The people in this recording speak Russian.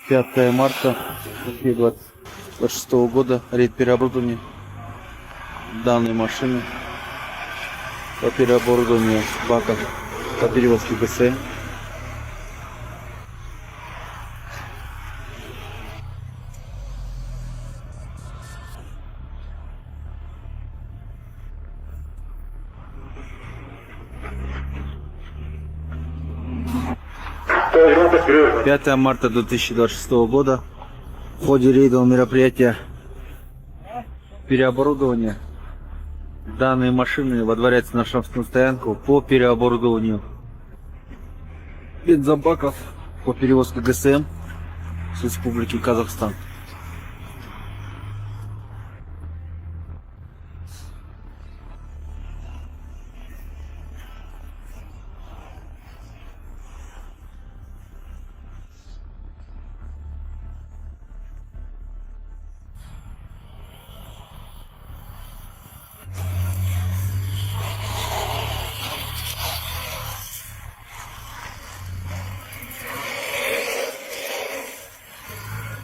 5 марта 2026 года. Рейд переоборудования данной машины по переоборудованию баков по перевозке ГСМ. «5 марта 2026 года. В ходе рейдового мероприятия переоборудования данные машины водворяются на штрафную стоянку по переоборудованию бензобаков по перевозке ГСМ с республики Казахстан.